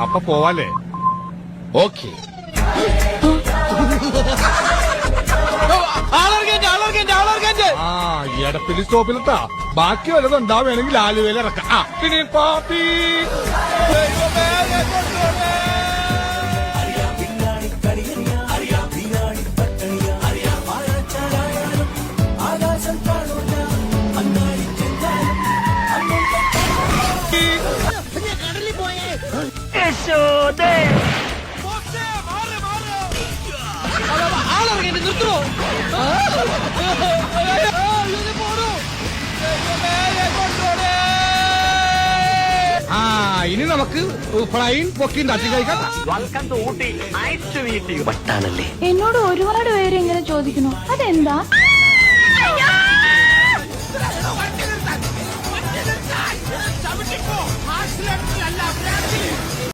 അപ്പൊ പോവാലേ? ഓക്കെ. ആ എടപ്പിലി സ്റ്റോപ്പിലെത്താ. ബാക്കി വല്ലതും ഉണ്ടാവുകയാണെങ്കിൽ ആലുവയിൽ ഇറക്കാം. പിന്നെ പാപ്പി ഇനി നമുക്ക് ഫ്ലൈൻ പൊക്കി തട്ടി കഴിക്കാം. എന്നോട് ഒരുപാട് പേര് ഇങ്ങനെ ചോദിക്കുന്നു, അതെന്താ?